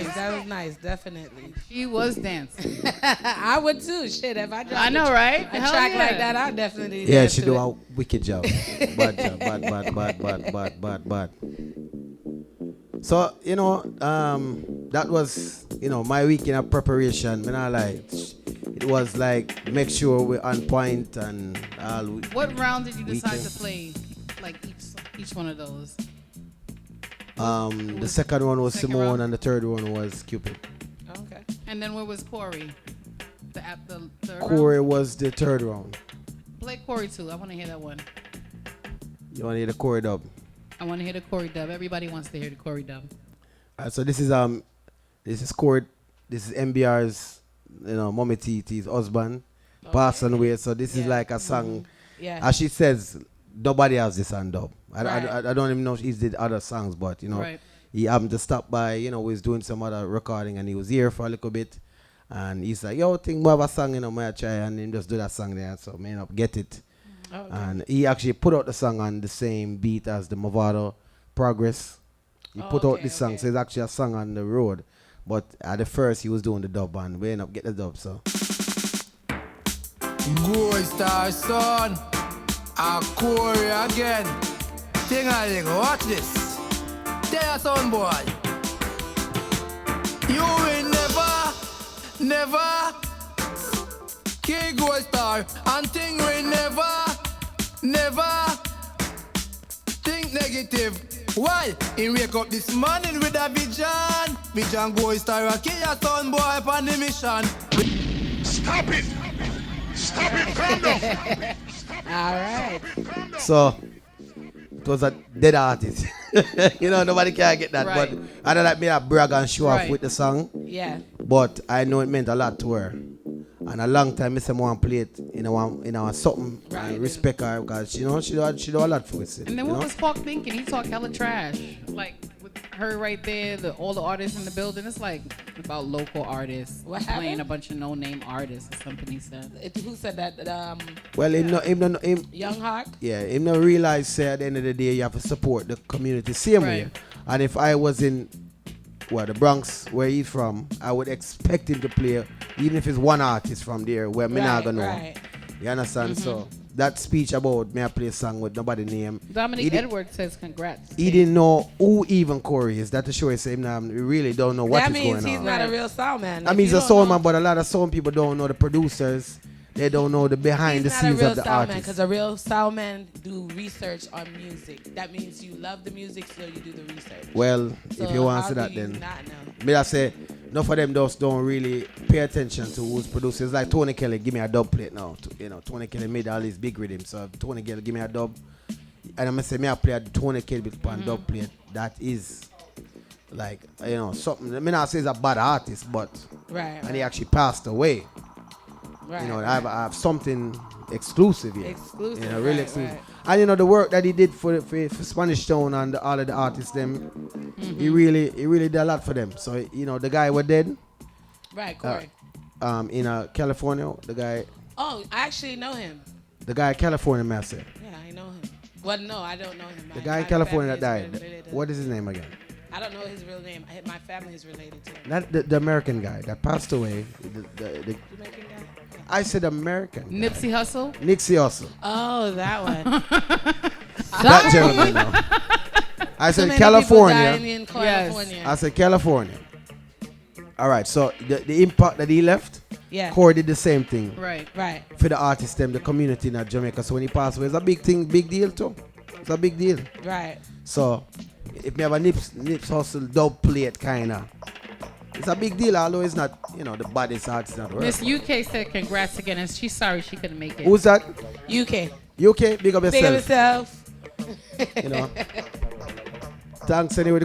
nice. That was nice. Definitely. She was dancing. I would too. Shit, if I dropped I know, right? a track like that, I'd definitely Yeah, dance she to do it. a wicked job. Bad job. Bad. So, that was, my weekend of preparation. When I it was like, make sure we're on point and all. What round did you decide to play? Like each one of those? The second one was second Simone round? and the third one was Cupid. Okay. And then where was Corey? The third Corey round? was the third round. Play Corey too. I want to hear that one. You want to hear the Corey dub? I want to hear the Corey dub. Everybody wants to hear the Corey dub. So this is Corey. This is MBR's, Mommy T's husband, passed away. So this is like a song. Yeah. As she says, nobody has this on dub. I Right. don't even know if he did other songs, but Right. he happened to stop by. We was doing some other recording, and he was here for a little bit. And he's like, yo, think more of a song, may I try? And he just do that song there. So may not get it. Okay. And he actually put out the song on the same beat as the Movado Progress. He put out this song, so it's actually a song on the road. But at the first, he was doing the dub, and we ended up getting the dub, so. Goldstar, son. A Corey again. Ting-a-ling, watch this. There, son, boy. You will never kill Goldstar, and thing will never think negative. Why? He wake up this morning with a vision. Vision Goldstar, a kill your son, boy, upon the mission. Stop it! Stop it! Calm down! All right. So, it was a dead artist. Nobody can get that. Right. But I don't like me to brag and show off Right. with the song. Yeah. But I know it meant a lot to her. And a long time, I said, I want to play it in our something. Right. And respect her because, she do a lot for us. And then what was Falk thinking? He talked hella trash. Like, with her right there, all the artists in the building. It's like about local artists. What playing happened? a bunch of no-name artists or something he said. Who said that? Well, him Young Hawk? yeah, him not realize, say, at the end of the day, you have to support the community same way. Right. And if I was in, the Bronx, where he's from, I would expect him to play, even if it's one artist from there, where me not gonna know. Right. You understand? So, that speech about me I play a song with nobody name. Dominic Edwards says congrats. He didn't know who even Corey is. That to show him now we really don't know what That is means going he's on. not a real sound man. I If mean, he's you a don't sound know- man, but a lot of sound people don't know the producers. They don't know the behind the scenes of the artist. Because a real sound man do research on music. That means you love the music, so you do the research. Well, So if you want how to say that, do you then not know? me I say, enough of them just don't really pay attention to who's producing. It's like Tony Kelly, give me a dub plate now. Tony Kelly made all these big rhythms. So if Tony Kelly give me a dub, and I'm gonna say me I play a Tony Kelly on dub plate. That is like something. I mean, I say he's a bad artist, but Right. and he actually passed away. right, I have something exclusive here. Exclusive, really right, exclusive. right. And the work that he did for Spanish Town and all of the artists, them, he really did a lot for them. So the guy was dead. Right, Corey. In California, the guy I actually know him. California, man, I say. Yeah, I know him. Well, no, I don't know him. The guy in California that died. What is his name again? I don't know his real name. My family is related to him. Not the American guy that passed away. The Jamaican guy? I said American. Guy. Nipsey Hussle. Nipsey Hussle. Oh, that one. That gentleman now. I So said many California. people dying in California. I said California. All right, so the impact that he left, Yeah. Corey did the same thing Right. Right. for the artists, them, the community in Jamaica. So when he passed away, it's a big thing, big deal too. It's a big deal. Right. So if you have a Nips Hustle dub plate kind of, it's a big deal, although it's not, the baddest artist in the world. Miss UK said congrats again, and she's sorry she couldn't make it. Who's that? UK. UK, big up Big of yourself. yourself. Thanks anyway.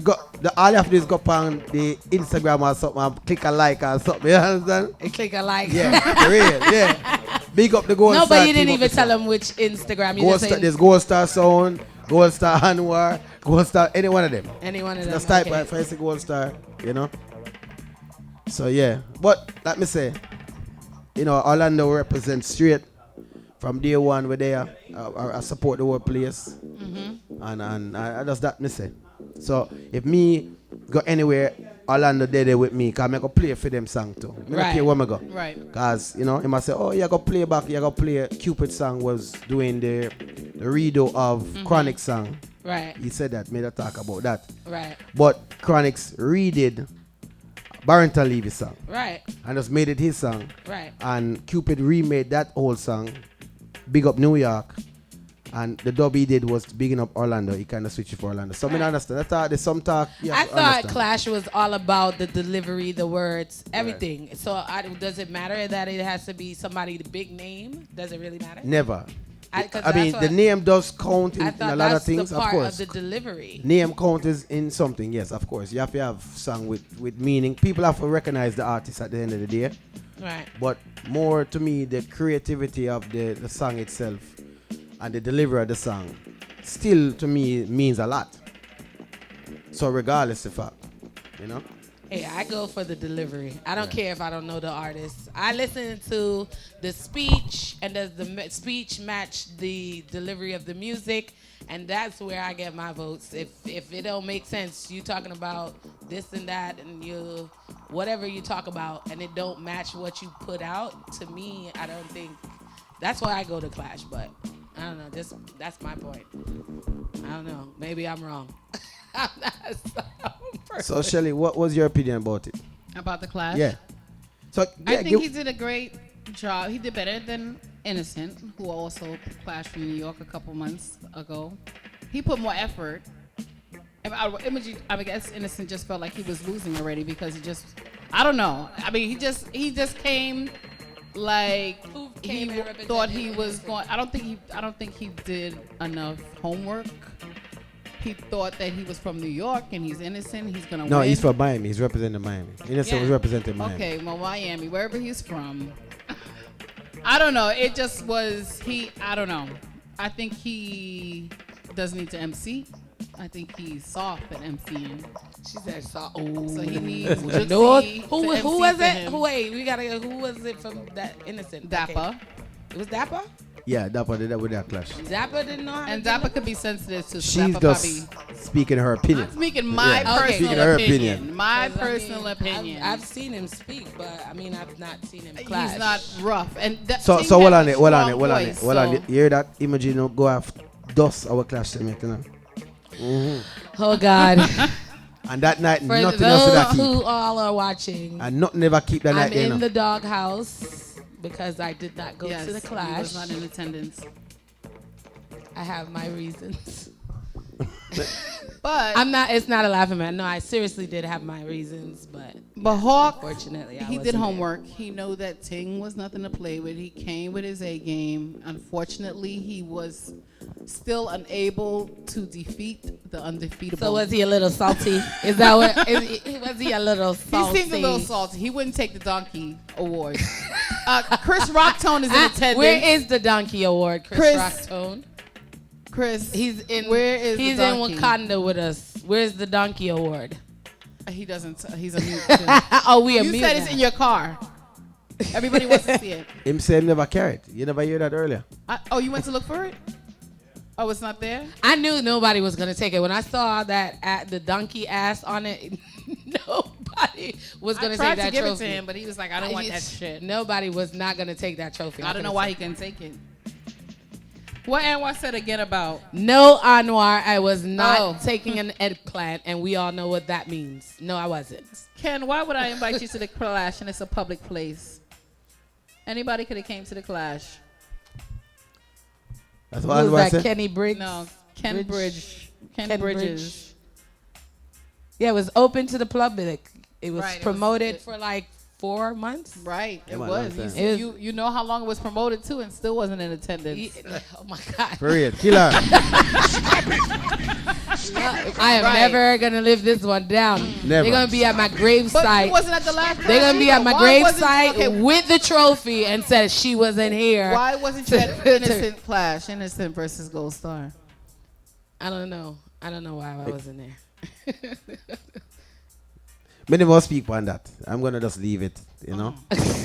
All you have to do is go on the Instagram or something and click a like or something. You understand? And click a like. Yeah, for real, yeah. Big up the Goldstar. No, but you didn't team even up tell there. them which Instagram. You just Goldstar, said there's Goldstar Sound, Goldstar Anwar, Goldstar, any one of them. any one of them. Just type okay. right first Goldstar, So yeah, but let me say, Orlando represents straight from day one. We're there. I support the whole place, and I just that me say. So if me go anywhere Orlando there with me, because I go play for them song too. I don't care where I go. Right. Because, you know, he must say, oh, you go play back, you go play Cupid song was doing the redo of Chronic song. Right. He said that, made a talk about that. Right. But Chronic's redid Barrington Levy's song. Right. And just made it his song. Right. And Cupid remade that whole song, Big Up New York. And the dub he did was bigging up Orlando. He kind of switched it for Orlando. So I mean, I understand. I thought there's some talk. Yeah, I thought Clash was all about the delivery, the words, everything. Right. So does it matter that it has to be somebody the big name? Does it really matter? Never. I mean, the I name does count in a lot of things, the part of course. Of the delivery. Name count is in something, yes, of course. You have to have song with meaning. People have to recognize the artist at the end of the day. Right. But more to me, the creativity of the song itself and the delivery of the song still to me means a lot. So regardless of fact, you know? Hey, I go for the delivery. I don't care if I don't know the artist. I listen to the speech, and does the speech match the delivery of the music? And that's where I get my votes. If it don't make sense, you talking about this and that, and you whatever you talk about, and it don't match what you put out, to me, I don't think. That's why I go to Clash. But I don't know. That's my point. I don't know. Maybe I'm wrong. I'm not so Shelly, what was your opinion about it? About the Clash? Yeah. So I think he did a great job. He did better than Innocent, who also clashed from New York a couple months ago. He put more effort. I guess Innocent just felt like he was losing already because I don't know. I mean, he just came like he thought he was going. I don't think he did enough homework. He thought that he was from New York and he's innocent. He's gonna win. No, he's from Miami. He's representing Miami. Innocent was representing Miami. Okay, well, Miami, wherever he's from. I don't know. It just was I don't know. I think he does need to MC. I think he's soft at MCing. She said soft. So he needs who was it? Who was it from that Innocent? Dapper. Okay. It was Dapper? Yeah, Dapper did that with that Clash. Dapper didn't know how And Dapper could be sensitive to. She's just speaking her opinion. I'm speaking my personal opinion. My personal opinion. I've seen him speak, but I mean, I've not seen him clash. He's not rough. And so hold on it. You hear that? Imagine go have dust our Clash you know. Oh God. And that night, for nothing else those that keep. who all are watching, and nothing ever keep that night. I'm in the doghouse because I did not go to the Clash. He was not in attendance. I have my reasons. But I'm not. It's not a laughing matter. No, I seriously did have my reasons, but Hawk, unfortunately, he did homework. He knew that Ting was nothing to play with. He came with his A game. Unfortunately, he was still unable to defeat the undefeatable. So was he a little salty? Is that what? Was he a little salty? He seemed a little salty. He wouldn't take the Donkey Award. Chris Rocktone is in attendance. Where is the Donkey Award, Chris Rocktone? Chris, he's in Wakanda with us. Where's the Donkey Award? He doesn't. He's a mute. We are mute. You said it's in your car. Everybody wants to see it. Him say him never carried. You never hear that earlier. You went to look for it? Oh, it's not there? I knew nobody was gonna take it. When I saw that the donkey ass on it, nobody was gonna take that trophy. I tried to give it to him, but he was like, I don't want that shit. Nobody was not gonna take that trophy. I don't know why he couldn't take it. What Anwar said again about? No, Anwar, I was not taking an eggplant, and we all know what that means. No, I wasn't. Ken, why would I invite you to the Clash and it's a public place? Anybody could have came to the Clash. That's what Anwar said? Kenny Briggs? No, Ken Bridges. Yeah, it was open to the public. It was promoted for like 4 months. Right, it was. You know how long it was promoted to and still wasn't in attendance. Oh my God. Period. Killer. I am never going to live this one down. Never. They're going to be at my gravesite. But he wasn't at the last They're going to be at my gravesite with the trophy and said she wasn't here. Why wasn't you at Innocent Clash? Innocent versus Goldstar. I don't know. I don't know why I wasn't there. Many more speak on that. I'm gonna just leave it, you know.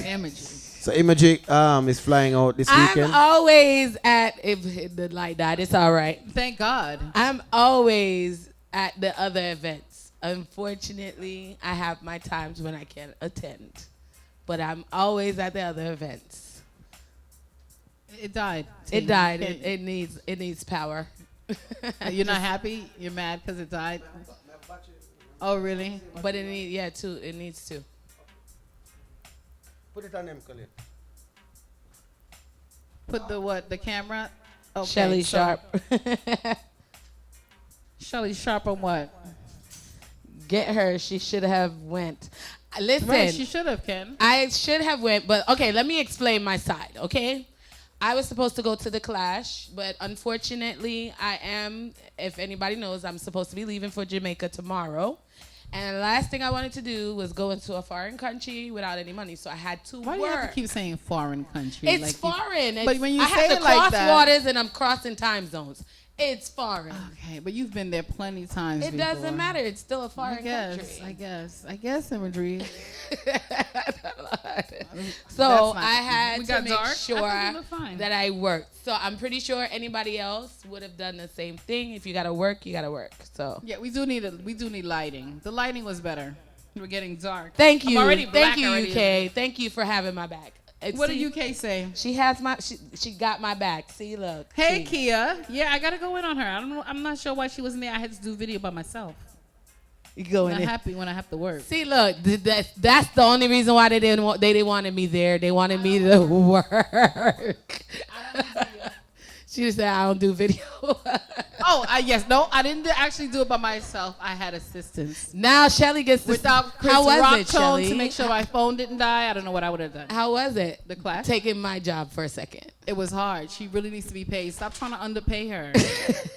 Imagery. So Imagery is flying out this weekend. I'm always if the light died. It's all right. Thank God. I'm always at the other events. Unfortunately, I have my times when I can't attend, but I'm always at the other events. It died. It died. It needs power. You're not happy? You're mad because it died? Oh, really? But it needs It needs to. Put it on them, Colin. Put the what? The camera? Okay, Shelly Sharp. Shelly Sharp on what? Get her. She should have went. Listen. Right, she should have, Ken. I should have went, but okay, let me explain my side, okay? I was supposed to go to the Clash, but unfortunately, if anybody knows, I'm supposed to be leaving for Jamaica tomorrow. And the last thing I wanted to do was go into a foreign country without any money, so I had to Why work. do you have to keep saying foreign country? It's like foreign. But when you I say have to it like cross that- waters and I'm crossing time zones. It's foreign. Okay, but you've been there plenty of times It before. doesn't matter. It's still a foreign country. I guess, imagery. So That's I had We to got make dark? I sure think we look fine. that I worked. So I'm pretty sure anybody else would have done the same thing. If you gotta work, you gotta work. So Yeah, we do need lighting. The lighting was better. We're getting dark. thank I'm you, already black thank you, already. UK. Thank you for having my back. What See, did UK say? She has she got my back. See, look. Hey, see. Kia. Yeah, I gotta go in on her. I don't know. I'm not sure why she wasn't there. I had to do video by myself. You go I'm in not there. happy when I have to work. See, look, that's the only reason why they didn't want me there. They wanted me to work. She just said I don't do video. Oh, yes. No, I didn't actually do it by myself. I had assistance. Now Shelly gets to Without Chris how was Rock it, tone Shelly? to make sure my phone didn't die. I don't know what I would have done. How was it? The Clash? Taking my job for a second. It was hard. She really needs to be paid. Stop trying to underpay her.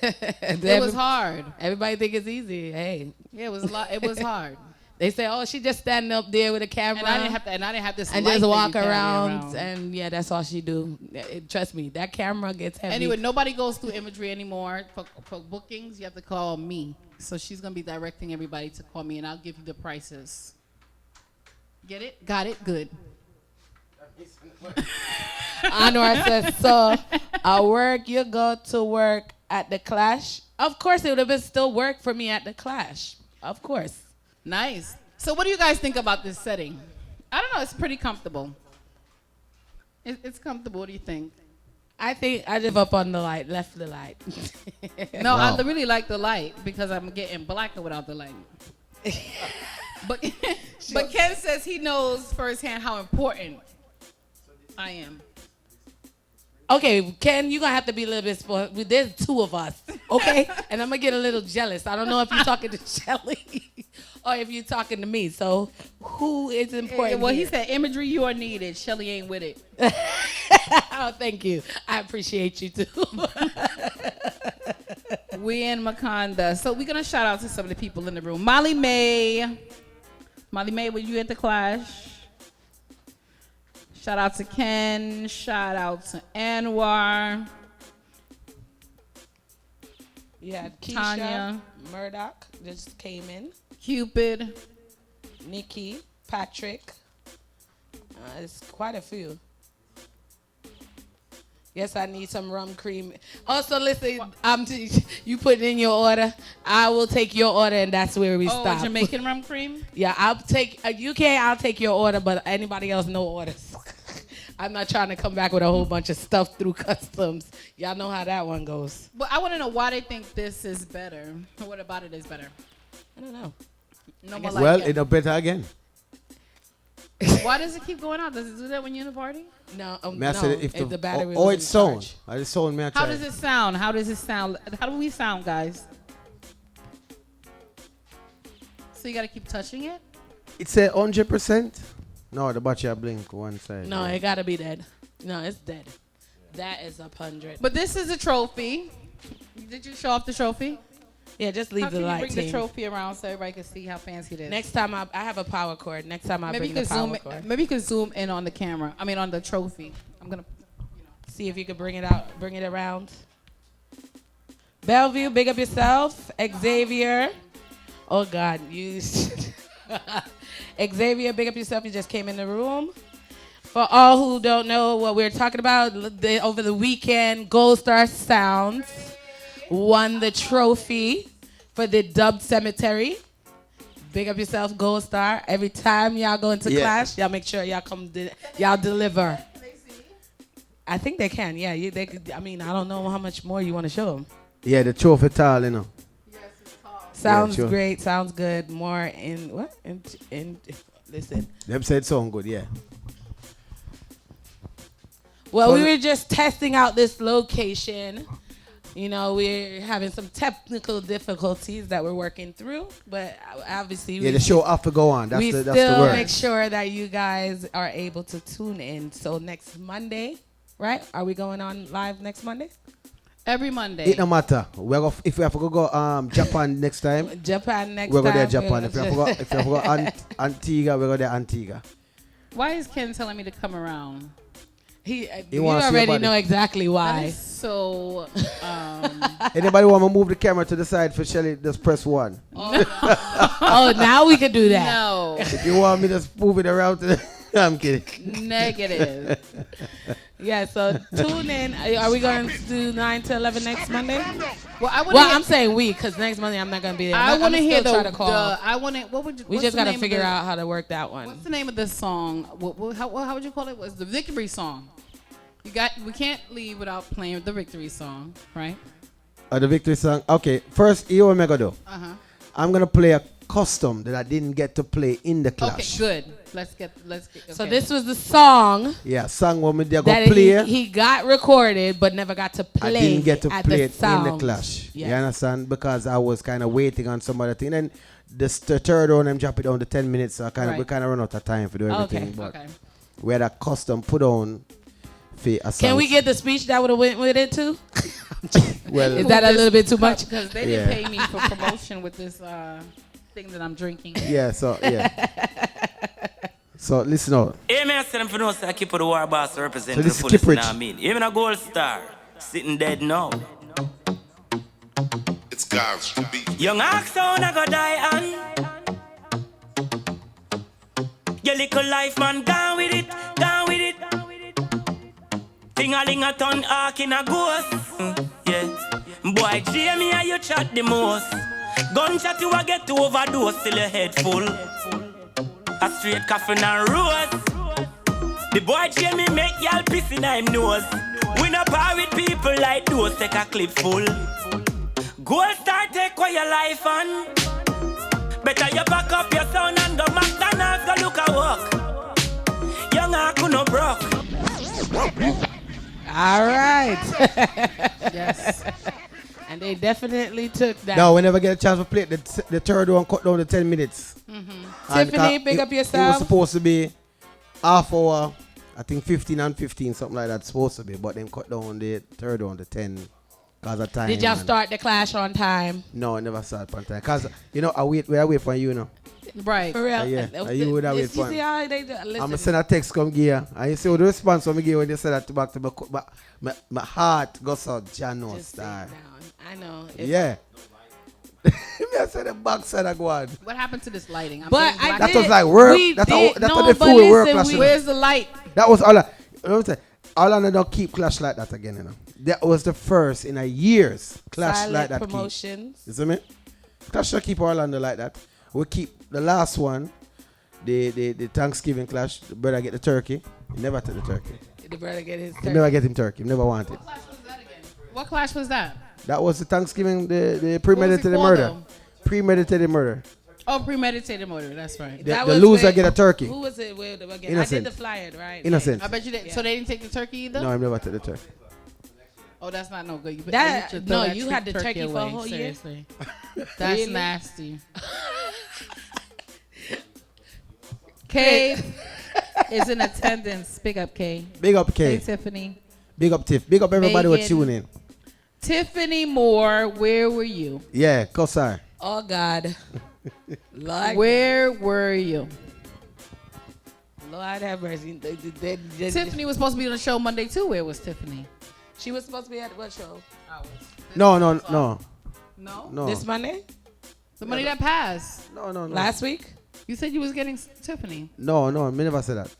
It was hard. Everybody think it's easy. Hey, Yeah, it was a lot. It was hard. they say, oh, she just standing up there with a camera And I didn't have to. And I didn't have this. and light just that walk you carry around, and yeah, that's all she do. Trust me, that camera gets heavy. Anyway, nobody goes through imagery anymore. For bookings, you have to call me. So she's going to be directing everybody to call me, and I'll give you the prices. Get it? Got it? Good. Anwar says, so at work, you go to work at the Clash. Of course, it would have been still work for me at the Clash. Of course. Nice. So what do you guys think about this setting? I don't know. It's pretty comfortable. It's comfortable. What do you think? I think I give up on the light, left the light. No, Wow. I really like the light because I'm getting blacker without the light. but Ken says he knows firsthand how important I am. Okay, Ken, you're going to have to be a little bit spoiled. There's two of us, okay? And I'm going to get a little jealous. I don't know if you're talking to Shelly or if you're talking to me. So who is important Well, he here? said imagery you are needed. Shelly ain't with it. Oh, thank you. I appreciate you, too. We in Maconda. So we're going to shout out to some of the people in the room. Molly May. Molly May, were you at the Clash? Shout out to Ken. Shout out to Anwar. You had Keisha, Tanya. Murdoch just came in. Cupid. Nikki, Patrick. It's quite a few. Yes, I need some rum cream. Also, listen, you put in your order. I will take your order, and that's where we Oh, stop. Jamaican rum cream? Yeah, I'll take UK. I'll take your order, but anybody else, no orders. I'm not trying to come back with a whole bunch of stuff through customs. Y'all know how that one goes. But I want to know why they think this is better. What about it is better? I don't know. No more Well, like it better again. Why does it keep going out? Does it do that when you're in a party? No, Me I no. said If the battery oh, was it's in sound. charge. I just sound me a How try. does it sound? How does it sound? How do we sound, guys? So you got to keep touching it? It's a 100%. No, the battery blink one side. No, yeah. it gotta be dead. No, it's dead. That is up 100. But this is a trophy. Did you show off the trophy? Yeah, just leave How the can you light bring the team. trophy around so everybody can see how fancy it is? Next time I have a power cord. Next time I maybe bring you the can power zoom. cord. Maybe you can zoom in on the camera. I mean, on the trophy. I'm gonna. See if you can bring it out, bring it around. Bellevue, big up yourself. Xavier. Oh God, you. Xavier, big up yourself. You just came in the room. For all who don't know what we're talking about, over the weekend, Goldstar Sounds won the trophy for the Dubbed Cemetery. Big up yourself, Goldstar. Every time y'all go into clash, y'all make sure y'all come, y'all deliver. I think they can. Yeah, they could. I mean, I don't know how much more you want to show them. Yeah, the trophy tall, you know. Yes, it's tall. Sounds sure. great. Sounds good. More in what? Listen. Them said sound good, yeah. Well, we were just testing out this location. You know, we're having some technical difficulties that we're working through, but obviously, Yeah, the show have to go on. That's the word. make sure that you guys are able to tune in. So next Monday, right? Are we going on live next Monday? Every Monday. It no matter. If we have to go Japan next time, Japan next we'll go there time. Japan. If we have to go Antigua, we'll go there Antigua. Why is Ken telling me to come around? You wanna see your already body. know exactly That why. is so. Anybody want to move the camera to the side for Shelly? Just press 1. Oh, now we can do that. No. If you want me to just move it around to the... I'm kidding. Negative. Yeah, so tune in. Are we going to do 9 to 11 next Monday? Well, I want Well, I'm saying we, because next Monday I'm not going to be there. I want to hear try to call. I want to. What would you? We what's just the got to name of figure the- out how to work that one. What's the name of this song? How would you call it? Was the victory song? We can't leave without playing the victory song, right? The victory song. Okay, first, you want me to do? I'm going to play a custom that I didn't get to play in the clash. Okay, good. Let's get. Okay. So this was the song Yeah, song when they go that play. he got recorded but never got to play. I didn't get to at play the it in the sound. clash. Yeah. You understand? Because I was kind of waiting on some other thing. And the third round, I'm drop it down to 10 minutes. So we kind of run out of time for do everything. But we had a custom put on for a song. Can we get the speech that would have went with it too? Well, Is that a little bit too much? Because they didn't pay me for promotion with this thing that I'm drinking. yeah, so, yeah. So, listen out. Hey, man, I said I'm for no, I keep the war boss represent So the this is fullest, you know Kiprich. what I mean? Even a Goldstar, sitting dead now. It's God's to be. Young Oxon, I go die on. Your little life, man, gone with it, gone with it. Ting-a-ling a ton, arc in a ghost. Yeah. Boy, Jamie, how you chat the most. Gunshot you a get to overdose till your head full. A straight coffin and rose. The boy Jamie make y'all piss in him nose. We no par with people like those, take a clip full. Goldstar take what your life on. Better you back up your son and go McDonald's, go look a walk. Young Aku no broke. All right. Yes. And they definitely took that. No, we never get a chance to play it. The third one cut down to 10 minutes. Tiffany, big up It yourself. was supposed to be half hour, I think 15 and 15, something like that, supposed to be. But then cut down the third one to 10 because of time. Did y'all and- start the clash on time? No, I never started on time. Because, we are wait for you, Right. For real? yeah. You would have You wait for see him. how they do? I'm Listen, going to send a text come give you. And you see what the response from me give when they said that back to my heart goes out, Jano just sit Star. down. I know. If- Yeah. Me I said the backside of God. What happened to this lighting? I'm But getting I black- That did, was like work. we That's did- how- that's no, how they but fool with work listen, clash. Where's the light? That was all. All I don't keep clash like that again. That was the first in a years clash Silent like that. promotions. You see me? Clash should keep Orlando like that. We keep the last one, the Thanksgiving clash. The brother get the turkey. He never took the turkey. The brother get his He turn. never get him turkey. He never wanted. What clash was that? That was the Thanksgiving, the premeditated called, murder. though? Premeditated murder. Oh, premeditated murder. That's right. The That the was loser with- get a turkey. Who was it with again? Innocent. I did the flyer, right? Innocent. I bet you didn't. So they didn't take the turkey either? No, I never took the turkey. Oh, that's not no good. You That- should no, throw that you had the turkey for a whole year? Seriously. That's Really? nasty. Kay is in attendance. Big up, Kay. Big up Hey, K. Tiffany. Big up Tiff. Big up everybody who Megan. tuning in. Tiffany Moore, where were you? Yeah, Kosar. Oh God. Lord, Where were you? Lord have mercy. Tiffany was supposed to be on the show Monday too. Where was Tiffany? She was supposed to be at what show? No. No? This Monday? The money that passed. No. Last week? You said you was getting Tiffany. No, me never said that.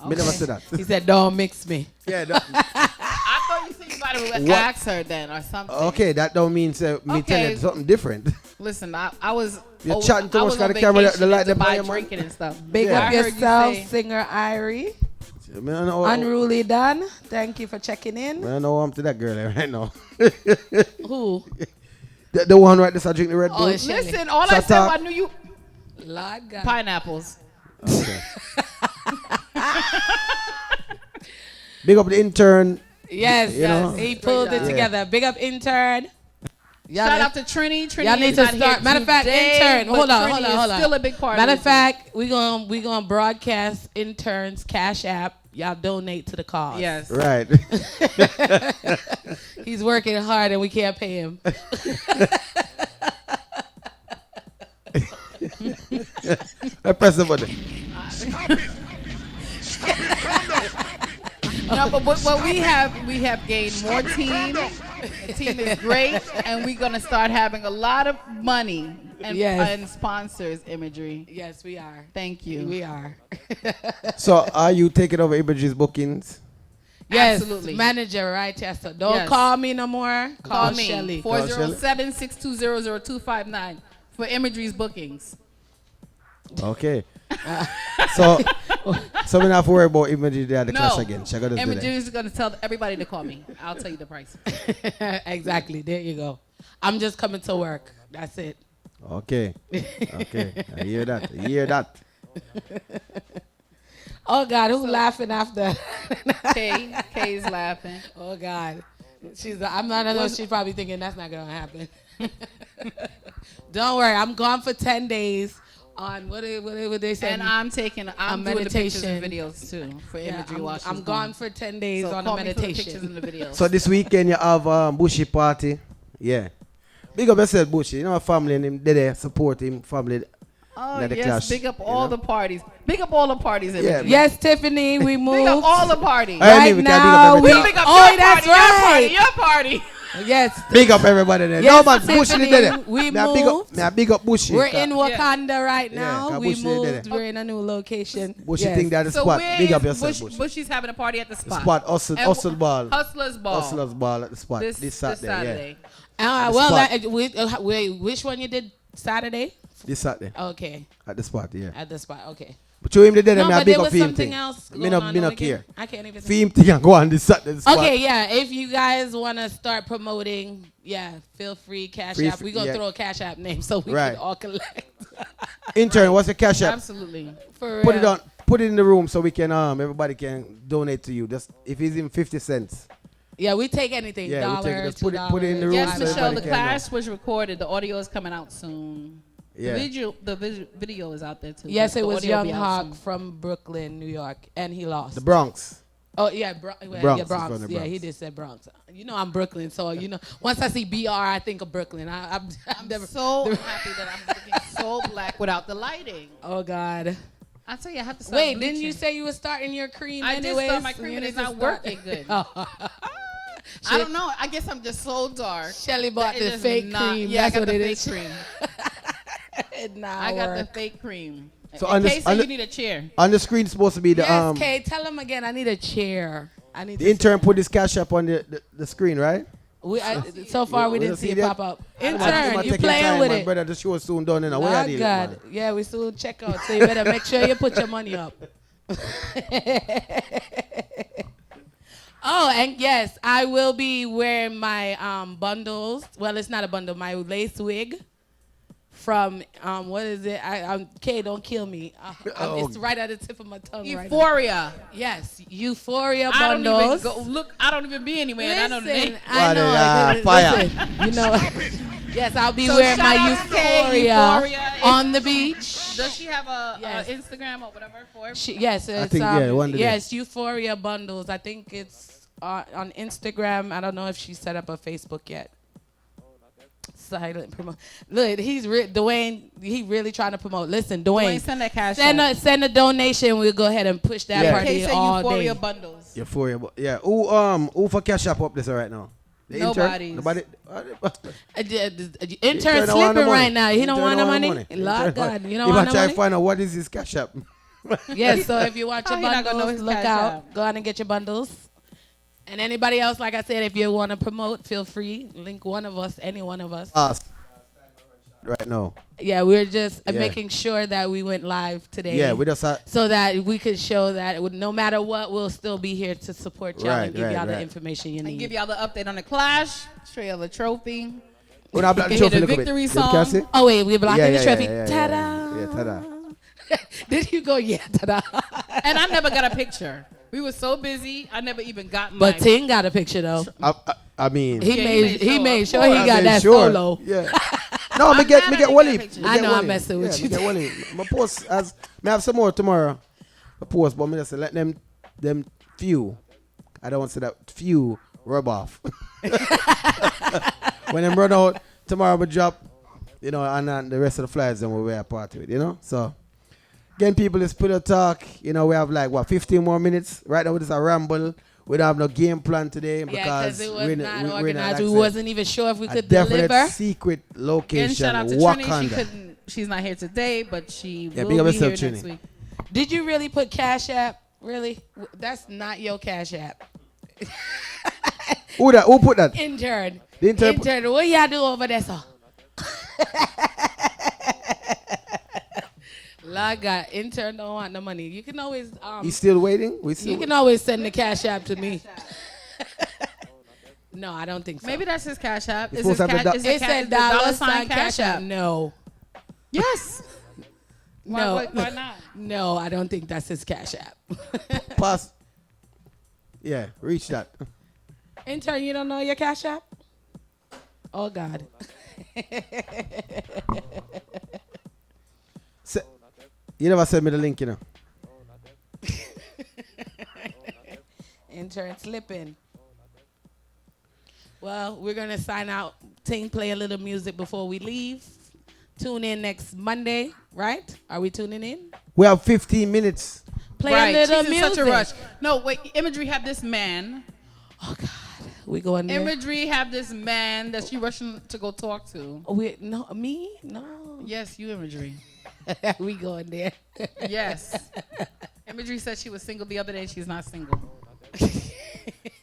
Me never Okay. said that. He said, "Don't mix me." Yeah. I thought you said you might have What? asked her then or something. Okay, that don't mean me Okay. telling something different. Listen, I was You're chatting too I much was because on the camera, vacation the light, to the buy buy drinking and stuff. Big Yeah. up I heard you yourself, say- singer Irie. Man, I know, Unruly Dan, thank you for checking in. man, I know I'm to that girl right now. Who? The one right there, I drink the Red Oh, Bull. it's Shelly. Listen, all I Shut said, up. I knew you. Lord God. Pineapples. Okay. Big up the intern. Yes, You know? he pulled it job. together. Big up intern. Shout out to Trini. Trini Y'all need is to not start. here Matter of fact, today, intern. but Hold on. Trini is still a big part Matter of of this. fact, we gonna broadcast interns Cash App. Y'all donate to the cause. Yes. Right. He's working hard and we can't pay him. I press the button. No, but we have gained more team. The team is great, and we're gonna start having a lot of money and, Yes. and sponsors. Imagery. Yes, we are. Thank you. We are. So, are you taking over Image's bookings? Yes, Absolutely. manager, right? Yes. So don't Yes. call me no more. Call me Shelly. 407-620-0259 for Imagery's bookings. Okay. So we don't have to worry about Image there at the clash No, again. She gotta do Imagery that. is gonna tell everybody to call me. I'll tell you the price. Exactly. There you go. I'm just coming to work. That's it. Okay. Okay. I hear that. I hear that. Oh God, who's laughing after? Kay is laughing. Oh God, I'm not. I know she's probably thinking that's not gonna happen. Don't worry, I'm gone for 10 days on what they say. And I'm doing the pictures and meditation. videos too for Yeah, Imagery while she's I'm gone for 10 days So on call a me for the pictures meditation. and the videos. So this weekend you have Bushy party. Yeah. Big up yourself, Bushy. You know, family and him, they there support him, family. Oh Let it yes, clash, big up you all know? the parties. Big up all the parties. Imagery. Yeah, Yes, Tiffany, we moved. Big up all the parties. I right mean, we can now. big up Big up Oh, your that's party, right. Your party. Yes, Big up everybody there. Yes, No man, Bushy Tiffany, there. we Me a big up, moved. me a big up Bushy. we're in Wakanda right Yeah, now. 'cause We Bush did moved. it. We're in a new location. Bushy Yes. think that the So spot. where Big up is yourself, Bushy. Bushy's having a party at the The spot. spot, Hustle Ball. Hustlers Ball. Hustlers Ball at the spot. This Saturday. Yeah. Well, spot. wait, which one you did Saturday? This Saturday. Okay, At the spot, yeah. at the spot. Okay. But you him the day, No, me a but big there up was film something thing. else Me going no, on. me no again. care. I can't even. Film thing and go on this Saturday. Spot. Okay, yeah. If you guys want to start promoting, yeah, feel free. Cash Free- App. We're going to yeah. throw a Cash App name so we Right. can all collect. Intern, what's the cash app? Absolutely. For Put real. it on. Put it in the room so we can everybody can donate to you. Just if it's in 50 cents. Yeah, we take anything. Yeah, we $1, take it. Just $2. put it in the room. Yes, so Michelle. everybody The can know. clash was recorded. The audio is coming out soon. Yeah. The video is out there too. Yes, The it was audio will Young be out Hawk soon. from Brooklyn, New York, and he lost. The Bronx. Oh yeah, Bronx, yeah, he's Bronx. from the Yeah, Bronx. he did say Bronx. You know I'm Brooklyn, so you know once I see BR, I think of Brooklyn. I'm never. So happy that I'm looking so black without the lighting. Oh God. I tell you, I have to start Wait, bleaching. didn't you say you were starting your cream? I did anyways? start my cream You and need it's to not start- working good. Oh. I don't know. I guess I'm just so dark. Shelly bought that the it is fake not- cream. Yeah, That's I got what the it fake is. cream. It not I got the work. fake cream. So In on case the you need a chair. on the screen supposed to be the Yes, Kay, tell him again. I need a chair. I need the to intern put his cash up on the screen, right? so far we We didn't don't see see it that. pop up. Man, Intern, you take your playing time, with man, it? brother. The show is soon done. Where Oh you deal, God. man? Yeah, we soon check out. So you better make sure you put your money up. Oh, and yes, I will be wearing my bundles. Well, it's not a bundle. My lace wig from what is it? Kay, don't kill me. Oh. It's right at the tip of my tongue right now. Euphoria. Yes, Euphoria I don't even bundles. go look. I don't even be anywhere. And I know the name. Listen, I know. Fire. Listen, you know. Yes, I'll be So wearing shout my out to Kay, Euphoria Euphoria. on the beach. Does she have a Yes. Instagram or whatever for it? Yes, it's, think, yeah, one of them. yes, Euphoria bundles. I think it's on Instagram. I don't know if she set up a Facebook yet. Silent promote. Look, Dwayne. He really trying to promote. Listen, Dwayne, Send that cash. send a donation. We'll go ahead and push that Yeah. party Kay said all Euphoria day. bundles. Euphoria. Yeah. Who for cash up this right now? The intern? Nobody's. Nobody. Intern Intern don't want the sleeping money. right now. He don't Intern want the the money. Intern Lord God, you don't If I want the try to money. find out what is his cash up. Yes, so if you want your How you not gonna know bundles, his look Cash out. App? Go out and get your bundles. And anybody else, like I said, if you want to promote, feel free. Link one of us, any one of us. right now. Yeah, we're just Yeah. making sure that we went live today. Yeah, we just so that we could show that no matter what, we'll still be here to support y'all and give y'all the information you need. And give y'all the update on the clash, show y'all the trophy. We're not Hear the victory song. Oh wait, we're blocking the trophy. Ta-da! Yeah, ta-da. Did you go? Yeah, ta-da. And I never got a picture. We were so busy, I never even got But Ting got a picture though. I mean, he made sure he got that solo. Yeah. No, me get Wally. I know I'm messing with you. Me get Wally. My post as me have some more tomorrow. I post, but me just let them few. I don't want to say that few rub off. When them run out tomorrow, we drop, and then the rest of the flyers then we'll wear a part of it, So again, people, let's put a talk. We have 15 more minutes. Right now, it's a ramble. We don't have no game plan today because it was not organized. We wasn't even sure if we could definite deliver. Secret location. And shout out to Wakanda. Trini. She's not here today, but she will big up be here yourself, next Trini. week. Did you really put Cash App? Really? That's not your Cash App. Who put that? Intern. The intern. What y'all do over there, sir? Lord God, intern don't want the money. You can always He's still waiting? You can always send the Cash App to me. No, I don't think so. Maybe that's his Cash App. It's supposed to have It said $ Cash App. No. Yes. No. Why not? No, I don't think that's his Cash App. Pass. Yeah, reach that. Intern, you don't know your Cash App? Oh, God. You never sent me the link, Intern slipping. Well, we're going to sign out. Ting, play a little music before we leave. Tune in next Monday, right? Are we tuning in? We have 15 minutes. Play a little She's music. in such a rush. No, wait. Imagery have this man. Oh, God. We going there? Imagery have this man that she rushing to go talk to. No, me? No. Yes, you Imagery. We going there. Yes. Imagery said she was single the other day. She's not single.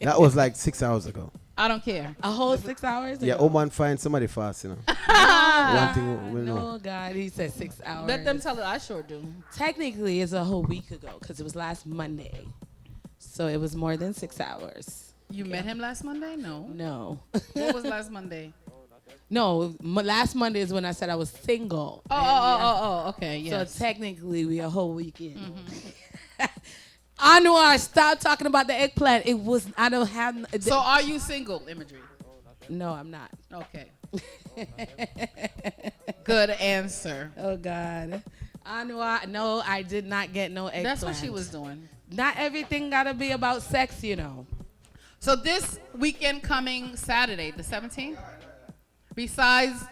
That was 6 hours ago. I don't care. A whole 6 hours? Yeah, ago? Oman find somebody fast, One thing we know. No, God, he said 6 hours. Let them tell it. I sure do. Technically, it's a whole week ago because it was last Monday. So it was more than 6 hours. You met him last Monday? No. No. What was last Monday? No, last Monday is when I said I was single. Oh, okay, yes. So technically, we a whole weekend. Mm-hmm. Anwar, stop talking about the eggplant. I don't have. So are you single, Imagery? No, I'm not. Okay. Good answer. Oh, God. Anwar, no, I did not get no eggplant. That's what she was doing. Not everything got to be about sex, So this weekend coming Saturday, the 17th, besides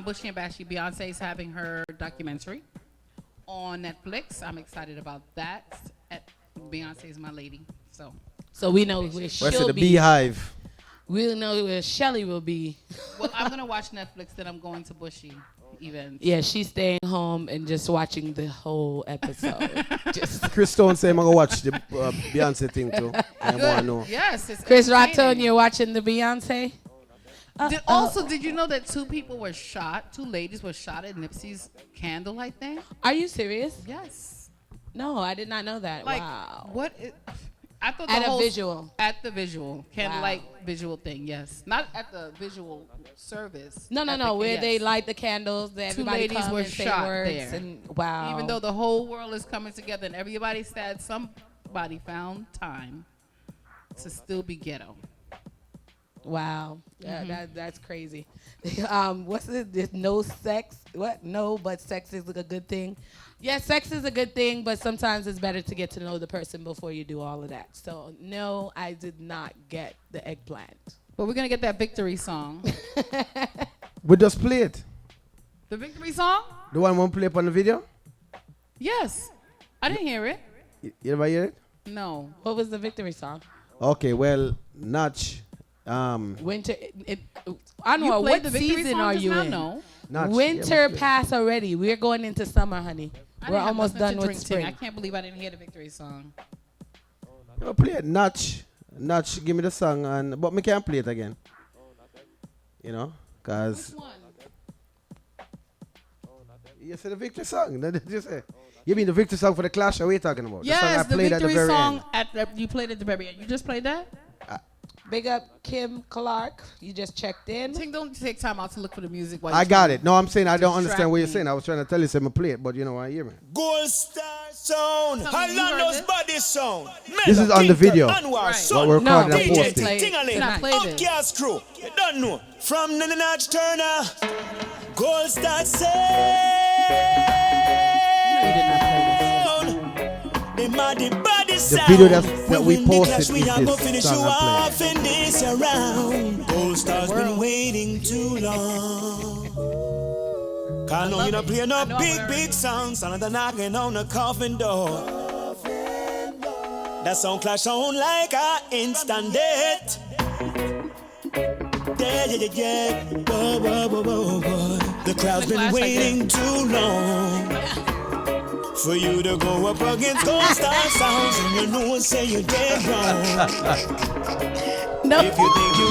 Bushy and Bashy, Beyonce's having her documentary on Netflix. I'm excited about that. Beyonce's my lady. So we know where she'll Where's the be. Beehive? We'll know where Shelly will be. Well, I'm going to watch Netflix, then I'm going to Bushy events. Yeah, she's staying home and just watching the whole episode. Chris Stone say I'm going to watch the Beyonce thing too. I want to know. Yes, it's Chris entertaining. Raton, you're watching the Beyonce? Did you know that two ladies were shot at Nipsey's candlelight thing? Are you serious? Yes. No, I did not know that. Like, wow. I thought At a visual. At the visual. Candlelight visual thing, yes. Not at the visual service. No. Where they light the candles, that Two everybody ladies come were and say shot words. there. And, wow. Even though the whole world is coming together and everybody said somebody found time to still be ghetto. Wow. Yeah, that's crazy. What's it? There's no sex. What? No, but sex is a good thing. Yeah, sex is a good thing, but sometimes it's better to get to know the person before you do all of that. So, no, I did not get the eggplant. But we're going to get that victory song. We just play it. The victory song? The one we play up on the video? Yes. I didn't hear it. You ever hear it? No. What was the victory song? Okay, well, Notch. Winter. I know. What the victory season song are just you now? in? No. Notch. Winter passed already. We're going into summer, honey. We're almost done with spring. I can't believe I didn't hear the victory song. You play it, Notch. Notch, give me the song, but me can't play it again. Cause. Which one? You said the victory song. Did you say? You mean the victory song for the Clash? What are you talking about? Yes, the played victory at the very song end. you played at the very end. You just played that? Big up Kim Clark. You just checked in. Don't take time out to look for the music. While I got it. No, I'm saying I don't distract understand what you're me. saying. I was trying to tell you something, play it, but you know, I hear me. Goldstar sound, Tell me, you heard Orlando's this? body sound. This is on the video. Right. What we're recording and we posting. played- Ting-a-ling, Can I play this? Outcast crew, you don't know. From Ninach Turner, Goldstar sound. You did not play The video that we posted is we are this gonna finish song you I'm playing. off in this round. Goldstar's been waiting too long. Can't know you don't play no big songs, another knocking on the coffin door. That song clash sound like a instant death. Yeah. Whoa. The crowd's been Clash like waiting too long. For you to go up against Goldstar sounds, and you know say you're dead wrong. No. If you think you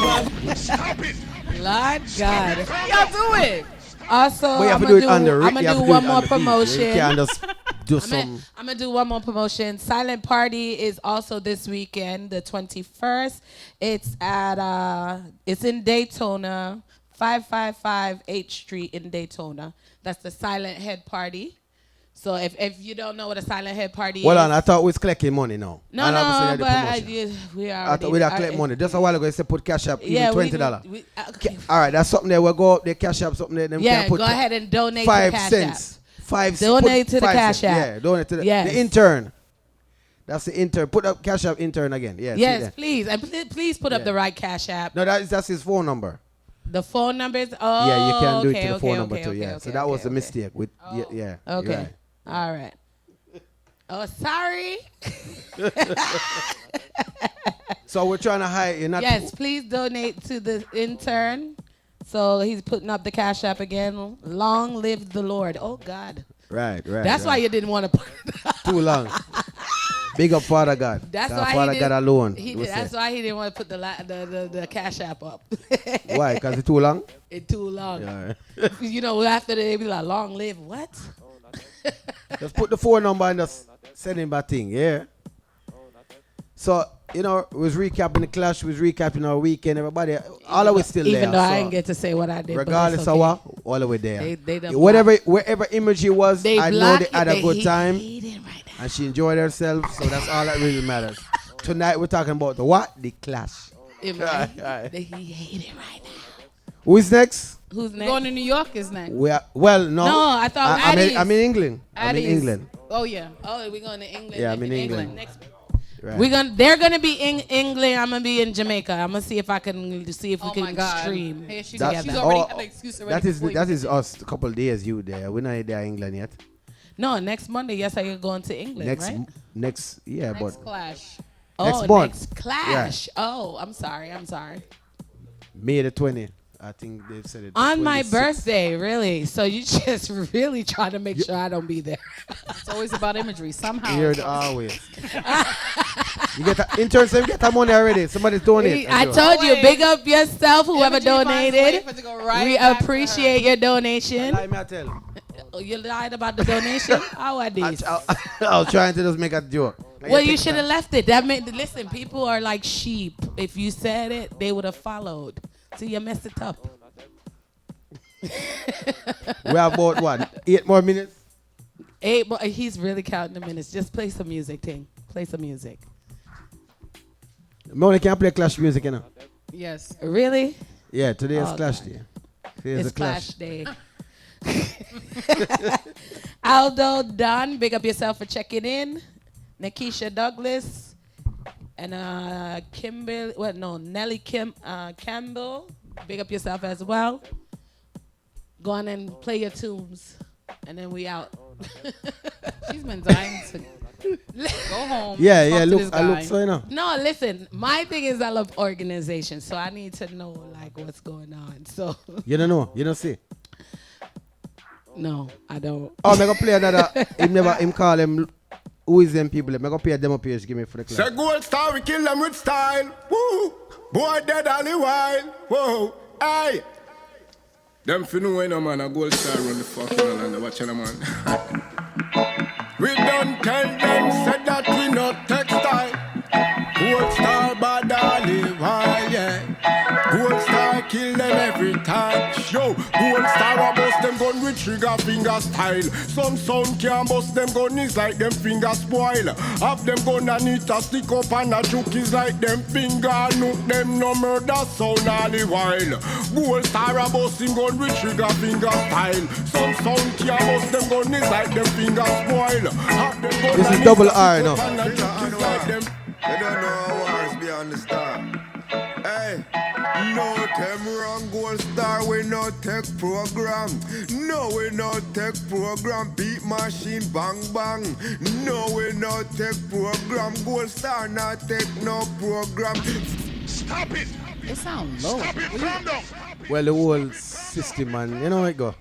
are, Stop it. Lord God. Y'all do it. Also, But you have I'm to do it gonna on the do, I'm gonna do one more promotion. You can't just do some. I'm gonna do one more promotion. Silent Party is also this weekend, the 21st. It's at it's in Daytona, 555 H Street in Daytona. That's the Silent Head Party. So if you don't know what a Silent Head Party is, Hold on, I thought we was collecting money now. no, And obviously you but had the promotion. we are. I thought we'd have collect money. Just a while ago, you said put cash up, Yeah, even $20. we okay. All right, that's something there. We'll go up there, cash up something there. Then we Yeah, can put go ahead and donate 5 to Cash cents. App. 5 Donate put to the 5 Cash cents. App. Yeah, donate to the Yes. intern. That's the intern. Put up cash up intern again. Yeah. see Yes, there. please, and please put up Yeah. the right Cash App. No, that's his phone number. The phone numbers. Oh, Yeah, you can do okay, it to the okay, phone number okay, too. okay, Yeah. okay, So that was okay, the okay. mistake. With yeah. Okay. Right. All right. Oh, sorry. So we're trying to hire you. Not Yes, please donate to the intern. So he's putting up the Cash App again. Long live the Lord. Oh God. Right. That's why you didn't want to put it up. Too long. Big up Father God. That's God, why Father he God didn't, alone. He we'll did, that's say. why he didn't want to put the Cash App up. Why? Because it's too long. It's too long. Yeah. You know, after they be like, long live what? Just put the phone number and just send him that thing. Yeah. So we was recapping the Clash. We was recapping our weekend. Everybody, all of us still there. Even though I so didn't get to say what I did. regardless but of that's what, all the way there. They done Wherever image it was, They I know block they it. had a They good hate- time hate it right now. and she enjoyed herself. So that's all that really matters. Tonight we're talking about the what? The Clash. It Right, might- right. He hate it right now. Who is next? Who's next? Going to New York is next. No. No, I thought I'm Addie's. in England. I'm in Addie's- England. Oh yeah. Oh, we're going to England. Yeah, I'm in England. Next. Right. They're gonna be in England. I'm gonna be in Jamaica. I'm gonna see if I can we Oh my can God. stream. Here she That- goes. She's together. already had an excuse already. that is before you that get is there. us a couple of days you there. We're not there in England yet. No, next Monday. Yes, you're going to England, Next right? next yeah, Next but Clash. Oh, next month. next Clash. Oh, I'm sorry. May the 20th. I think they've said it. On my 26th. birthday, really. So you just really trying to make sure I don't be there. It's always about imagery somehow. You're always. You get that intern, so you get that money already. Somebody's donating. I told you, big up yourself, whoever Imagery finds a way donated. for it to go right We back to appreciate your donation. Lie me, I tell. Oh, you lied about the donation? How are these? I was trying to just make a joke. Like, Well, you you take should have that. left it. That meant, listen, people are like sheep. If you said it, they would have followed. So you messed it up. We have about what? 8 more minutes? 8 more. He's really counting the minutes. Just play some music, Ting. Play some music. We only can play Clash music, you know. Yes. Really? Yeah, today is Oh, Clash God. Day. Today is It's a Clash. Clash Day. Aldo Don, big up yourself for checking in. Nakisha Douglas and Nelly Campbell, big up yourself as well. Go on and play your tunes, and then we out. She's been dying to go home. Yeah, talk yeah, to look, this I look guy. so, you know. No, listen, my thing is I love organization, so I need to know like what's going on. So You don't know. You don't see. no, I don't. Oh, I'm going to play another. Him call him. Who is them people? I'm going to play a demo page. Give me for the Clash. Say Goldstar, we kill them with style. Woo! Boy dead all the while. Whoa! Aye! Them fi know no man a Goldstar run the fucking land. Watch out, man. We don't tell them said that we not textile. Goldstar bad all live high, yeah. Goldstar kill them every time. Yo, Goldstar a bust them gun with trigger finger style. Some sound can bust them gun is like them finger spoil. Have them gun and it a stick up and a juke is like them finger. Nook them no murder sound all the while. Goldstar a bust him gun with trigger finger style. Some sound can bust them gun is like them finger spoil. Have them gun This and is it double a R, stick no? up and a juke is like them. They don't know how wars beyond the star. Hey, no them wrong Goldstar, we no tech program. No, we no tech program. Beat machine bang bang. No, we no tech program. Goldstar not tech no program. Stop it! It sounds low. Stop it! Calm down! Well, the whole system, man. You know how it go.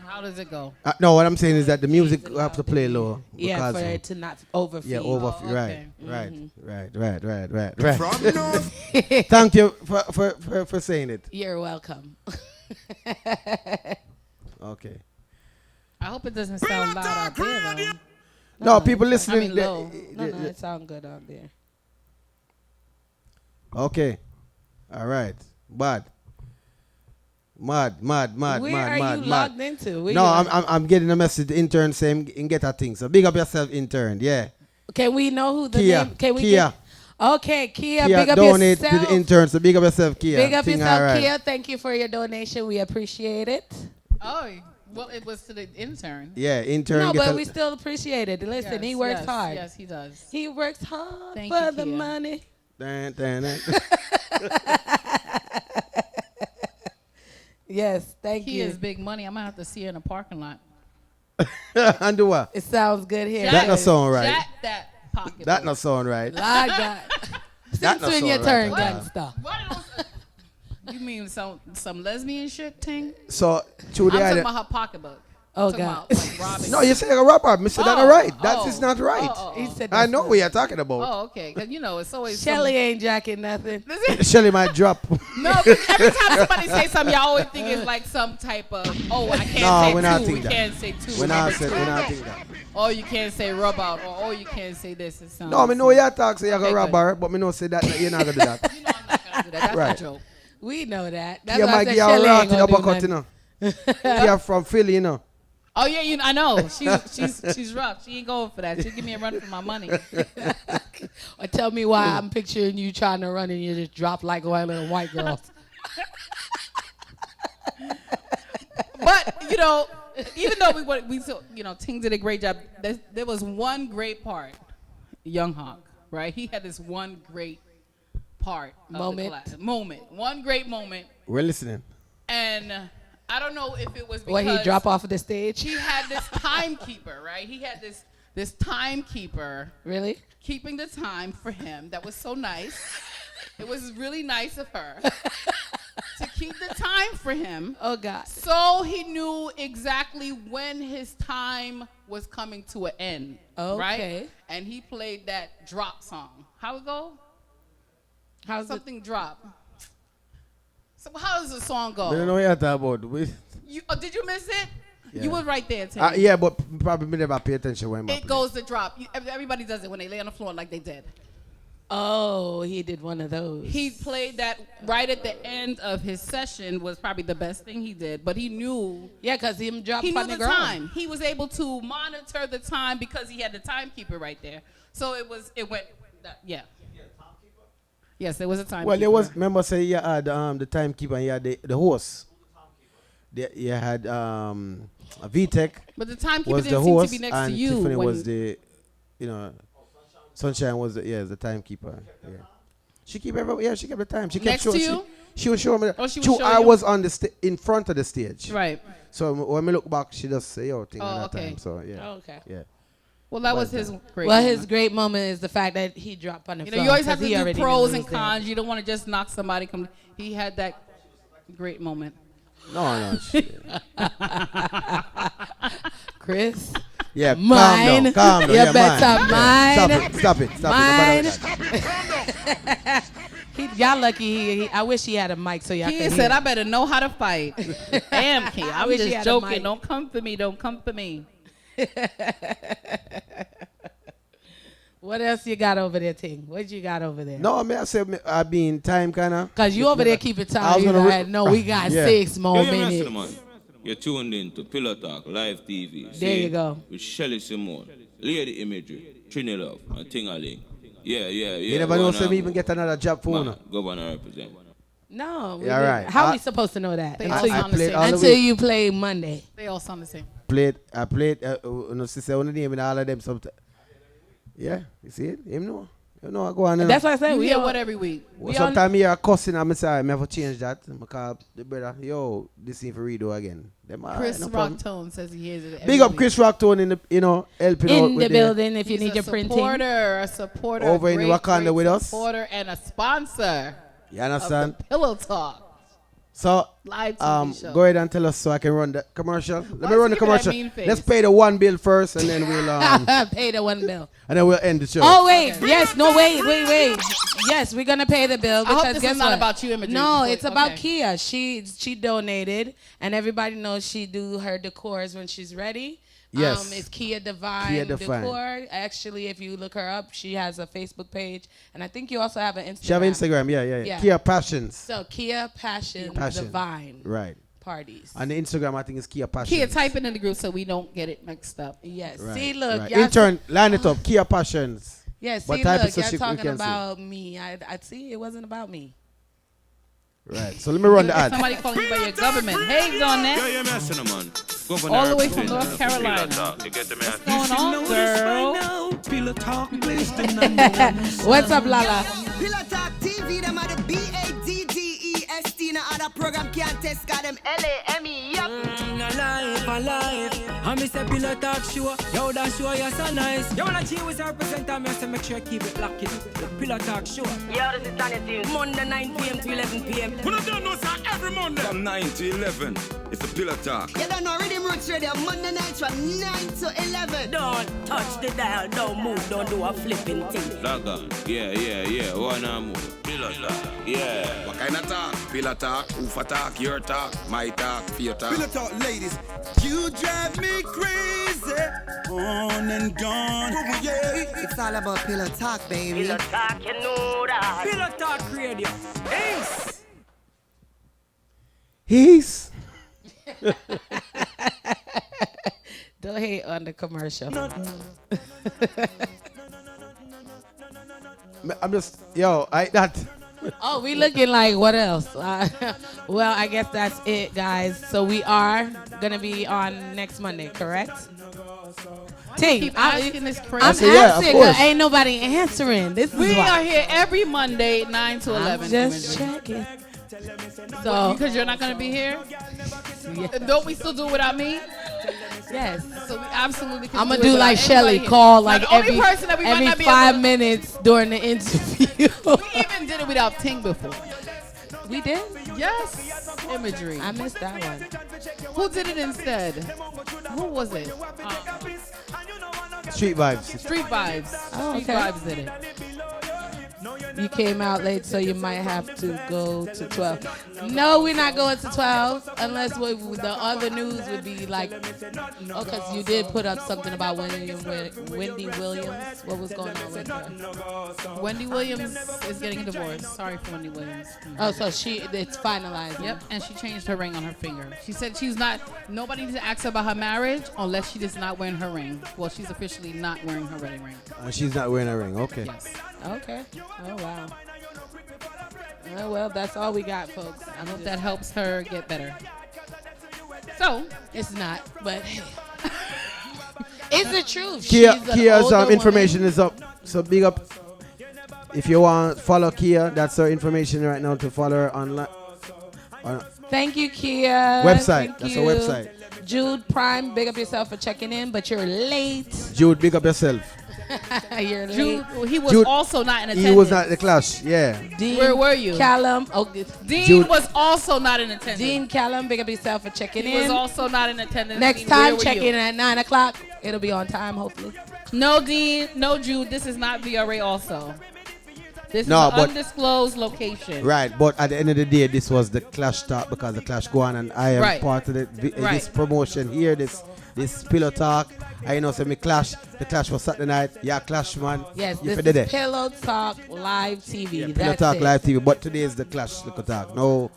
How does it go? No, what I'm saying is that the music have to play low. Yeah, because for it to not overfeed. Yeah, okay. right. From north. Thank you for saying it. You're welcome. Okay. I hope it doesn't sound loud out there, though. No, people I listening. mean, low. No, it sounds good out there. Okay. All right. Mad. Where are you logged into? Where No, you I'm getting a message. The intern saying and get a thing. So big up yourself, intern. Yeah. Can we know who the Kia. name? Can we Kia. Okay, Kia, Kia, big up donate yourself. to the intern. So big up yourself, Kia. Big up Thing yourself, all right. Kia. Thank you for your donation. We appreciate it. Oh, well, it was to the intern. Yeah, intern. No, get but a- we still appreciate it. Listen, Yes, he works yes, hard. Yes, he does. He works hard Thank for you, the Kia. money. Dun. Yes, thank He you. is big money. I'm going to have to see her in the parking lot. And do what? It sounds good here. That not sound right. Jack that pocket. That not sound right. Like that. That Since not when you sound turn right. gangster. What else? You mean some lesbian shit thing? So, to I'm the talking idea. about her pocketbook. Oh, Talking God. about, like, robbing. No, you say a rapper. Mr. That not right. That is not right. He said I that's know not- what you're talking about. Oh, okay. Because, it's always Shelly ain't jacking nothing. Shelly might drop. No, 'cause every time somebody say something, y'all always think it's like some type of, I can't No, say we're not two. thinking We that. can't say two. We're not number saying two. that. Or you can't say rub out. Or you can't say this. It sounds No, me know you talk, so you're Okay, going to rob good. her, but me know say that you're not going to do that. You know I'm not going to do that. That's Right. a joke. We know that. That's Yeah, why I might said give you a Shelly ain't rotting gonna do uppercut, you nothing. know. You're from Philly, you know. Oh, yeah, I know. She's rough. She ain't going for that. She'll give me a run for my money. Or tell me why I'm picturing you trying to run and you just drop like one of them white girls. But, even though Ting did a great job, there was one great part, Young Hawk, right? He had this one great part. Of Moment. the class. One great moment. We're listening. And I don't know if it was because When he drop off of the stage. he had this timekeeper, right? He had this timekeeper Really? keeping the time for him. That was so nice. It was really nice of her to keep the time for him. Oh, God. So he knew exactly when his time was coming to an end, Okay. right? And he played that drop song. How it go? How's Something drop. So how does the song go? I don't know what you're talking about. Did you miss it? Yeah. You was right there, Tim. Yeah, but probably me never pay attention when It goes to drop. Everybody does it when they lay on the floor like they did. Oh, he did one of those. He played that right at the end of his session was probably the best thing he did, but he knew. Yeah, because him dropped He on knew the the ground. time. He was able to monitor the time because he had the timekeeper right there. So it went, yeah. Yes, there was a timekeeper. Well, there was, remember say you had the timekeeper and you had the host. You had a VTech But the timekeeper was the didn't seem to host be next and to you. Tiffany when was the, Sunshine was the timekeeper. Yeah. She kept she kept the time. She kept Next to you? She was showing me. Oh, she would show I you? was on the in front of the stage. Right. So when I look back, she just say, thing at that okay. time. So yeah. Oh, okay. Yeah. Well, that was his great Well, moment. his great moment is the fact that he dropped on the floor. You always have 'cause to he do already pros knew and he was cons. You don't want to just knock somebody. He had that great moment. No. there. Chris, Yeah. mine. Calm down. You Yeah, better mine. mine. Stop it. Mine. Nobody like that. Y'all lucky. I wish he had a mic so y'all could Kia hear. said, I better know how to fight. Damn, Kia. I'm wish he just had a joking. mic. Don't come for me. Don't come for me. What else you got over there, Ting? What you got over there? No, I said I been time kind of. Because you over there keeping time. You like, no, we got 6 more minutes. You're tuned in to Pillow Talk Live TV. There you go. With Shelly Simone, Lady Imagery, Trini Love, and Tingaling. Yeah. You never know if we even get another job for you. Governor represent. No. Yeah, right. How we supposed to know that? Until you play Monday. They all sound the same. I played, sister, one name in all of them sometimes. Yeah, you see it? Him know. You know, I go on. That's what I said. We We hear all, what every week. Sometimes me are cussing, I'm say, I have to change that. I call the brother, yo, this thing for redo again. Chris Rocktone says he hears it. Big up Chris Rocktone in the, helping out in with the building if you He's need your printing. A supporter. Over in Wakanda with us. Supporter and a sponsor. You understand? Of the Pillow Talk. So, Live TV show. go ahead and tell us so I can run the commercial. Let me run the you giving that commercial. mean face? Let's pay the one bill first, and then we'll pay the one bill. and then we'll end the show. Oh wait, yes, no, wait. Yes, we're gonna pay the bill I hope because this guess is not what? about you, Imagery. No, it's about Okay. Kia. She donated, and everybody knows she do her decors when she's ready. Yes. It's Kia Divine, Kia Divine. Decor. Actually, if you look her up, she has a Facebook page, and I think you also have an Instagram. She have Instagram, yeah. Kia Passions. So Kia Passion Divine. Right. Parties. On the Instagram, I think it's Kia Passions. Kia, type it in the group so we don't get it mixed up. Yes. Right, See, look. right. Y'all Intern, line it up. Kia Passions. Yes. What See, type look. of such Y'all we talking can see? about me. I see. It wasn't about me. Right. So let me run the ad. Somebody calling you by your government. Hey, Donette. Yeah, you're messing, man. Governor All the way from represent North Carolina. Pillow Talk. You get the man. What's going on, girl? Pillow Talk plays the number 1. What's up, Lala? Pillow Talk TV, them are the BADDEST. No other program can't test, got them LAME. Yup. Alive. I miss a Pillow Talk show. Yo, that show is so nice. Yo, when I cheer with our presenter, I say make sure you keep it locked. The Pillow Talk show. Yo, this is Tanya Tunes. Monday 9 p.m. to 11 p.m. We don't know, sir, every Monday. From 9 to 11, it's a Pillow Talk. You don't know Rhythm Roots Radio, Monday night from 9 to 11. Don't touch the dial, don't move, don't do a flipping thing. Log on. Yeah. One more. Pillow Talk. Yeah. What kind of talk? Pillow Talk, Ufa Talk, your talk, my talk, fear talk. Pillow Talk, ladies. You drive me crazy. On and gone. Yeah. It's all about Pillow Talk, baby. Pillow Talk, you know that. Pillow Talk Radio. Ace. He's. Don't hate on the commercial. I'm just, that. Oh, we looking like what else? Well, I guess that's it, guys. So we are gonna be on next Monday, correct? Keep asking this crazy. I'm asking, course. ain't nobody answering. This is We why. are here every Monday, 9 to 11. I'm just checking. So Because you're not going to be here? yeah. Don't we still do it without me? Yes. So we absolutely can I'm gonna it do without like anybody Shelly, here. call Now, like the only every person that we might not be 5 able minutes during the interview. We even did it without Ting before. We did? Yes. Imagery. I missed that one. Who did it instead? Who was it? Street Vibes. Street Vibes. Oh, Street okay. Vibes did it. You came out late, so you might have to go to 12. No, we're not going to 12 unless the other news would be like, oh, because you did put up something about Wendy Williams. What was going on with her? Wendy Williams is getting a divorce. Sorry for Wendy Williams. Oh, so it's finalized. Yep, and she changed her ring on her finger. She said nobody needs to ask her about her marriage unless she is not wearing her ring. Well, she's officially not wearing her wedding ring. She's not wearing a ring. Okay. Yes. Okay. Oh, wow. Oh, well, that's all we got, folks. I hope that helps her get better. So, It's not, but hey. It's the truth. Kia's information is up. So big up. If you want to follow Kia, that's her information right now to follow her online. Thank you, Kia. Website. Thank That's you. her website. Jude Prime, big up yourself for checking in, but you're late. Jude, big up yourself. You're Jude, late. he was Jude, also not in attendance. He was not at the clash. Yeah. Dean Where were you? Callum. Oh, Dean Jude. was also not in attendance. Dean Callum, big up yourself for checking He in. was also not in attendance. Next Dean, time, where were check you? in at 9 o'clock. It'll be on time, hopefully. No, Dean. No, Jude. This is not VRA also. This No, is an but- undisclosed location. Right, but at the end of the day, this was the Clash talk because the Clash go on, and I am Right. part of this Right. promotion here. This Pillow Talk. I know say me Clash. The Clash was Saturday night. Yeah, Clash man. Yes, You this did is it. Pillow Talk Live TV. Pillow That's Talk it. Live TV. But today is the Clash Little Talk. No,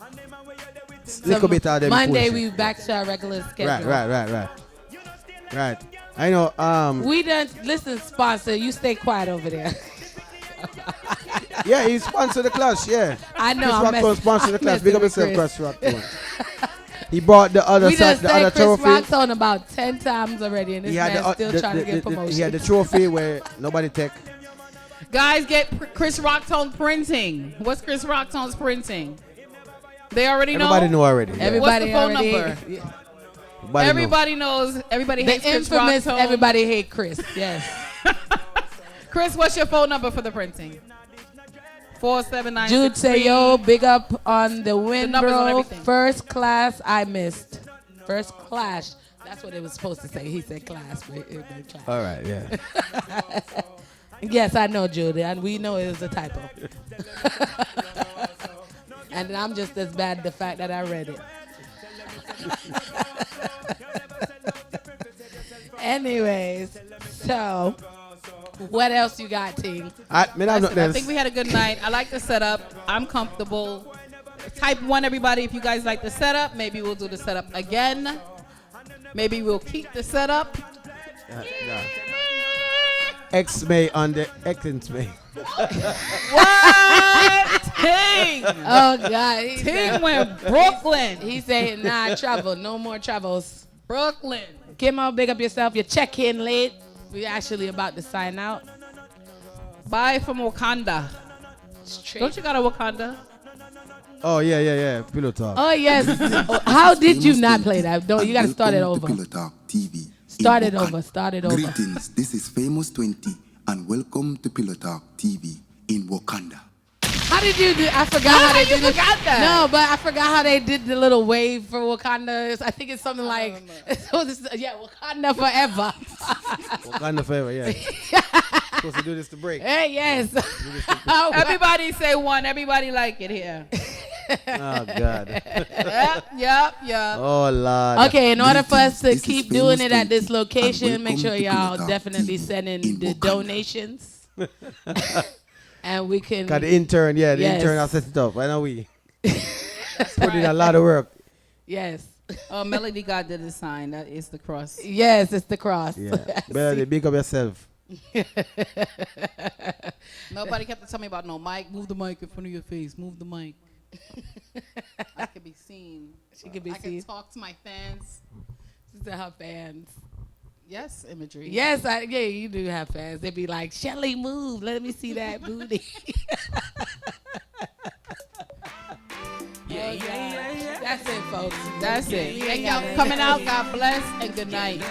So little bit of them. Monday pushing. we back to our regular schedule. Right. I know. We done listen, sponsor. You stay quiet over there. Yeah, he sponsored the Clash. Yeah. I know. Chris I'm Rockstone messing- sponsored the I'm Clash. Big up messing yourself, with Chris Rockstone. He brought the other We done side, the other said Chris trophy. Rockstone about 10 times already, and this He had man's still trying to get he promotion. had the trophy where nobody take. Guys, get Chris Rocktone printing. What's Chris Rocktone's printing? They already know. Everybody know already. Yeah. Everybody What's the phone already. number? Everybody know. Everybody knows. Everybody The hates Chris infamous Rocktone. everybody hate Chris. Yes. Chris, what's your phone number for the printing? 479. Jude say, yo, big up on the win, numbers on bro. everything. First class I missed. First clash. That's what it was supposed to say. He said class. But it was clash. All right, yeah. Yes, I know, Judy, and we know it was a typo. And I'm just as bad the fact that I read it. Anyways, so what else you got, Ting? I think we had a good night. I like the setup. I'm comfortable. Type 1, everybody, if you guys like the setup. Maybe we'll do the setup again. Maybe we'll keep the setup. Yeah. X-May on the X-May. What? Ting! Oh, God. Ting went Brooklyn. He said, nah, travel. No more travels. Brooklyn. Kim out, big up yourself. You check in late. We're actually about to sign out. Bye from Wakanda. Don't you got a Wakanda? Oh, yeah. Pillow Talk. Oh, yes. How did you not play that? No, you got to start it over. Pillow Talk TV. Start it over. Greetings, this is Famous 20, and welcome to Pillow Talk TV in Wakanda. How did you do? I forgot how they did it. that? No, but I forgot how they did the little wave for Wakanda. I think it's something like, Wakanda forever. Wakanda forever, yeah. Supposed to do this to break. Hey, yes. Everybody say one. Everybody like it here. Oh, God. Yep. Oh, Lord. Okay, in order for us to This is keep Famous doing it at 20, this location, and make welcome sure to y'all Pillow Talk definitely TV send in in the Wakanda. donations. And we can. Got the intern, the Yes. intern has set it up. I know we put in a lot of work. Yes. Melody God did the sign. That is the cross. Yes, it's the cross. Yeah. Better big up yourself. Nobody kept to tell me about no mic. Move the mic in front of your face. Move the mic. I can be seen. She can be I seen. can talk to my fans. To her fans. Yes, imagery. Yes, yeah, you do have fans. They be like, Shelly, move. Let me see that booty. Yeah. That's it, folks. That's it. We Thank ain't y'all got for coming out. God bless and good night.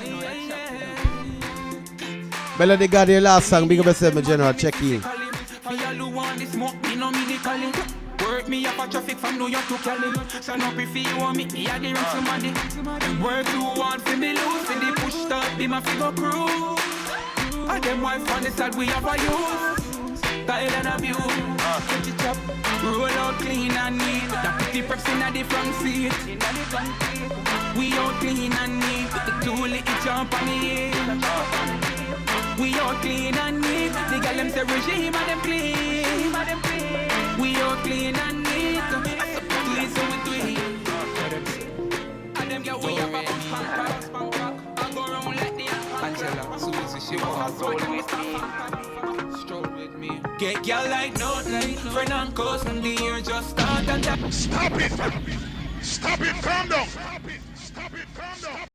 Melody got your last song. Big up yourself, my general. Check in. Work me up a traffic from New York to Cali. So no prefer you want me, yeah, they run somebody. Work too hard for me lose, for the push start, be my figure crew. And them wife on the side, we have a use. Style and abuse. Catch it up, roll out clean and neat. The pretty preps in the front seat. We out clean and neat. The two little jump on the head. We out clean and neat. The girl them say regime and them clean. We all clean and neat. Clean so we clean. And them get we have a spank back. I go around like the Angela, Susie, she was a soul with me. Stroll with me. Get girl like nothing. Friend and cousin, the year just start and that. Stop it! Stop it! Calm down! Stop it! Calm down!